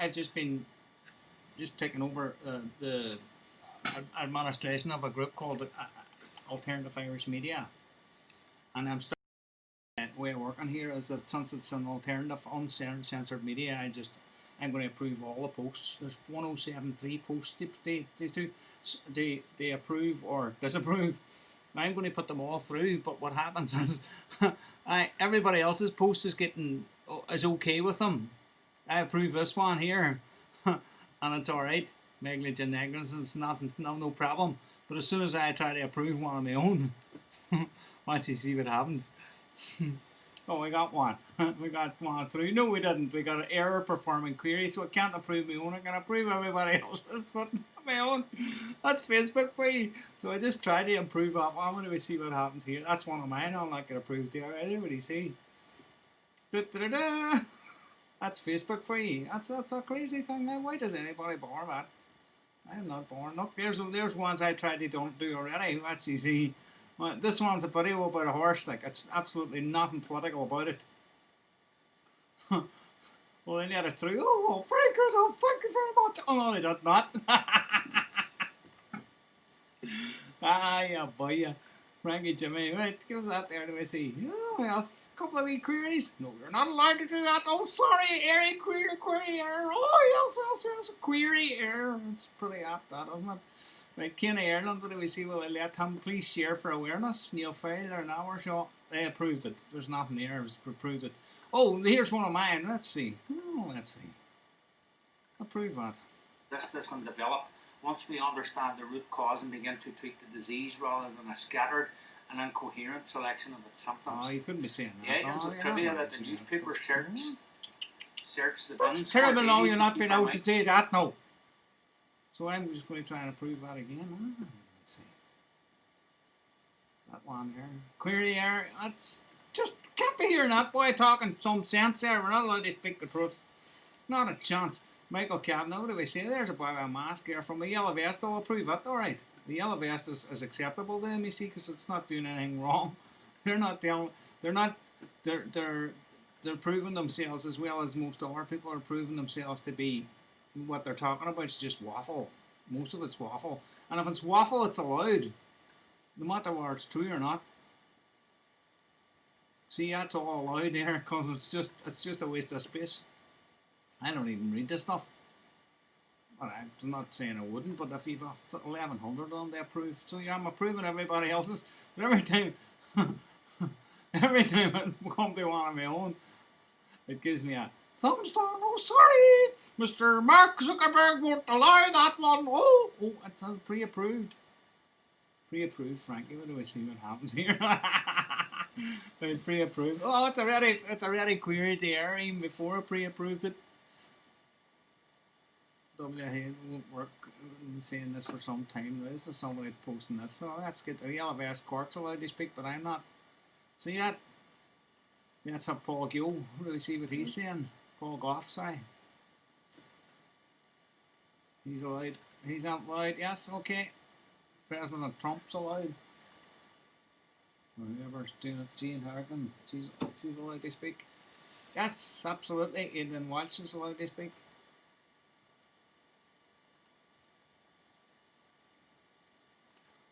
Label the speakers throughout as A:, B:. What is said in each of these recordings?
A: I've just been taking over the administration of a group called Alternative Irish Media, and I'm starting way of working here is that since it's an alternative, uncensored media, I'm going to approve all the posts. There's 1073 posts they approve or disapprove. I'm going to put them all through, but what happens is everybody else's post is okay with them. I approve this one here, and it's alright. Negligence, no problem. But as soon as I try to approve one of my own, once you see what happens. Oh, we got one. We got one through. No, we didn't. We got an error performing query, so I can't approve my own. I can approve everybody else's, but my own. That's Facebook for you. So I just tried to improve that one. When do we see what happens here? That's one of mine. I'll not get approved here already. What do you see? Da-da-da-da. That's Facebook for you. That's a crazy thing. Why does anybody bother that? I'm not bored. Look, there's ones I tried to don't do already. Let's see. Well, this one's a video about a horse. Like, it's absolutely nothing political about it. Well, then you had it through. Oh, very good. Oh, thank you very much. Oh, no, they did not. Yeah, boy, yeah. Frankie Jimmy. Right, give us that there. Do we see? Oh, yes. A couple of wee queries. No, you're not allowed to do that. Oh, sorry. Airy query error. Oh, yes. A query error. It's pretty apt, that, isn't it? Right, Kenny Ireland, what do we see? Will I let him please share for awareness? Snail file or an hour shot? They approved it. There's nothing there. It's approved it. Oh, here's one of mine. Let's see. Oh, let's see. Approve that.
B: This and develop. Once we understand the root cause and begin to treat the disease rather than a scattered and incoherent selection of its symptoms.
A: Oh, you couldn't be saying that.
B: The items of trivia that the newspaper search the
A: That's terrible. No, you're not being able to say that now. So I'm just going to try and approve that again. Let's see. That one there. Query error. That's just can't be hearing that boy talking some sense there. We're not allowed to speak the truth. Not a chance. Michael Kavanagh, what do we say? There's a boy with a mask here from a yellow vest. I'll approve it. Alright. The yellow vest is acceptable to them, you see, because it's not doing anything wrong. They're proving themselves as well as most other people are proving themselves to be. What they're talking about is just waffle. Most of it's waffle. And if it's waffle, it's allowed. No matter whether it's true or not. See, that's all allowed there because it's just a waste of space. I don't even read this stuff. Well, I'm not saying I wouldn't, but if you've 1100 of them, they approve. So yeah, I'm approving everybody else's. But every time I come to one of my own, it gives me a thumbs down. Oh, sorry, Mr. Mark Zuckerberg won't allow that one. Oh, it says pre-approved. Pre-approved, Frankie. What do we see what happens here? It's pre-approved. Oh, it's already queried the error even before I pre-approved it. WA won't work. I've been saying this for some time. This is somebody posting this. So that's good. The yellow vest Cork's allowed to speak, but I'm not. See that? That's a Paul Gio. What do we see what he's saying? Paul Goff, sorry. He's allowed. He's not allowed. Yes, okay. President Trump's allowed. Or whoever's doing it, Jane Harkin, she's allowed to speak. Yes, absolutely. Adrian Walsh is allowed to speak.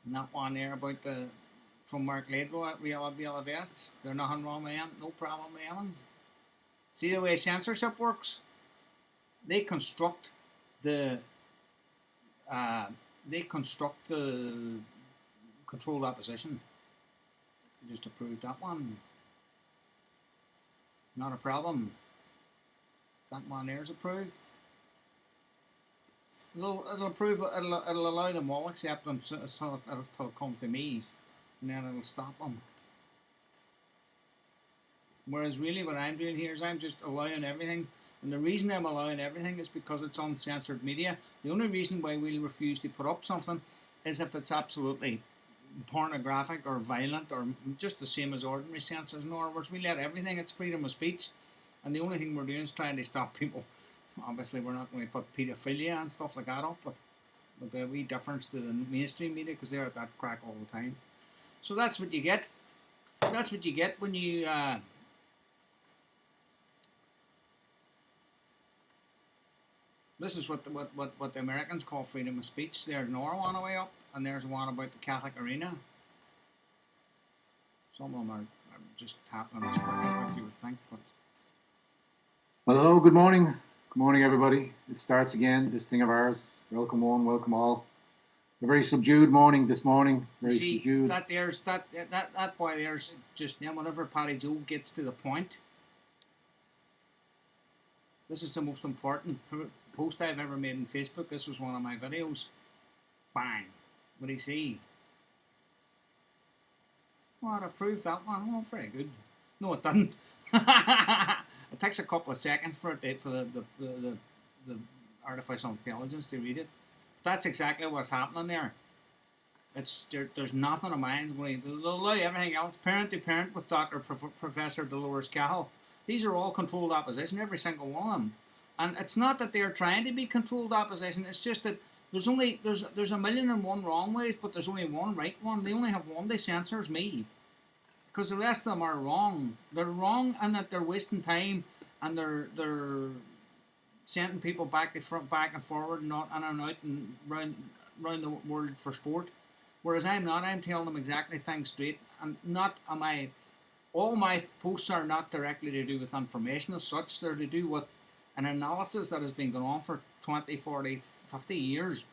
A: And that one there about from Mark Ladro at yellow vests. There's nothing wrong with them. No problem with them. See the way censorship works? They construct the controlled opposition. Just approved that one. Not a problem. That one there's approved. It'll allow them all except them so it'll come to me, and then it'll stop them. Whereas really what I'm doing here is I'm just allowing everything, and the reason I'm allowing everything is because it's uncensored media. The only reason why we'll refuse to put up something is if it's absolutely pornographic or violent or just the same as ordinary censors. In other words, we let everything. It's freedom of speech, and the only thing we're doing is trying to stop people. Obviously, we're not going to put paedophilia and stuff like that up, but there'll be a wee difference to the mainstream media because they're at that crack all the time. So that's what you get. That's what you get when you This is what the Americans call freedom of speech. There's another one way up, and there's one about the Catholic arena. Some of them are just tapping as quickly as what you would think. But
C: well, hello, good morning. Good morning, everybody. It starts again, this thing of ours. Welcome one, welcome all. A very subdued morning this morning. Very subdued.
A: That boy there's just whenever Paddy Joe gets to the point. This is the most important post I've ever made on Facebook. This was one of my videos. Bang. What do you see? Well, it approved that one. Oh, very good. No, it didn't. It takes a couple of seconds for the artificial intelligence to read it. That's exactly what's happening there. There's nothing of mine's going to allow everything else. Parent to parent with Professor Dolores Cahill. These are all controlled opposition, every single one of them. And it's not that they're trying to be controlled opposition. It's just that there's a million and one wrong ways, but there's only one right one. They only have one. They censors me, because the rest of them are wrong. They're wrong, and that they're wasting time, and they're sending people back and forward, and not in and out and round the world for sport. Whereas I'm not. I'm telling them exactly things straight, and not am I. All my posts are not directly to do with information as such. They're to do with an analysis that has been going on for 20, 40, 50 years.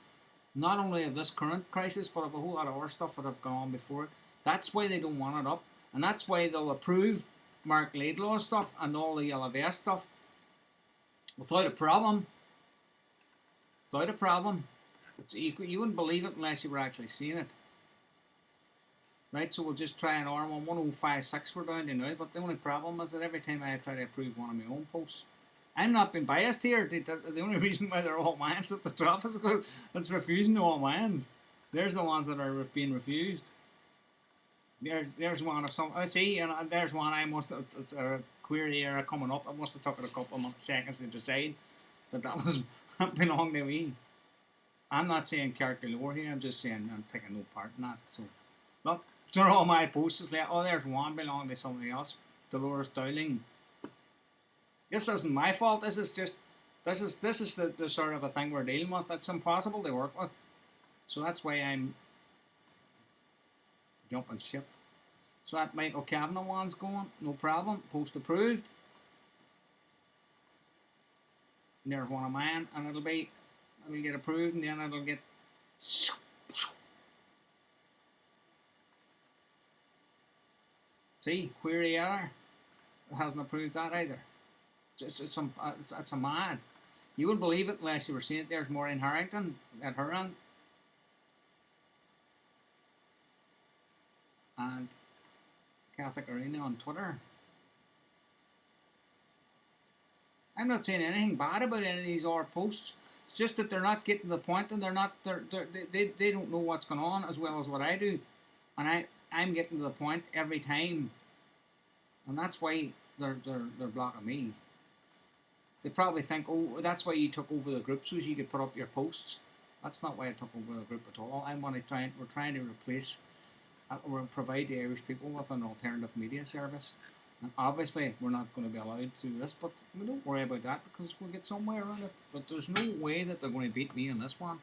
A: Not only of this current crisis, but of a whole lot of other stuff that have gone on before it. That's why they don't want it up. And that's why they'll approve Mark Laidlaw stuff and all the Yellow Vest stuff without a problem. Without a problem. You wouldn't believe it unless you were actually seeing it. Right, so we'll just try an arm on 1056 we're down to now, but the only problem is that every time I try to approve one of my own posts, I'm not being biased here. The only reason why they're all mines at the top is because it's refusing to all mines. There's the ones that are being refused. There's one of some. I see, and there's one I must have. It's a query error coming up. I must have took it a couple of seconds to decide that was belonged to me. I'm not saying character lore here. I'm just saying I'm taking no part in that. So, look. So all my posts is like, oh, there's one belonging to somebody else. Dolores Dowling. This isn't my fault. This is the sort of a thing we're dealing with. It's impossible to work with. So that's why I'm jumping ship. So that Michael Kavanagh one's going, no problem. Post approved. And there's one of mine, and it'll get approved, and then it'll get. See, query error. It hasn't approved that either. It's a mad. You wouldn't believe it unless you were seeing it. There's Maureen Harrington at her end. And Catholic Arena on Twitter. I'm not saying anything bad about any of these other posts. It's just that they're not getting the point, and they don't know what's going on as well as what I do. And I'm getting to the point every time, and that's why they're blocking me. They probably think, oh, that's why you took over the group so you could put up your posts. That's not why I took over the group at all. We're trying to replace or provide the Irish people with an alternative media service. And obviously we're not going to be allowed to do this, but we don't worry about that because we'll get somewhere around it. But there's no way that they're going to beat me in this one.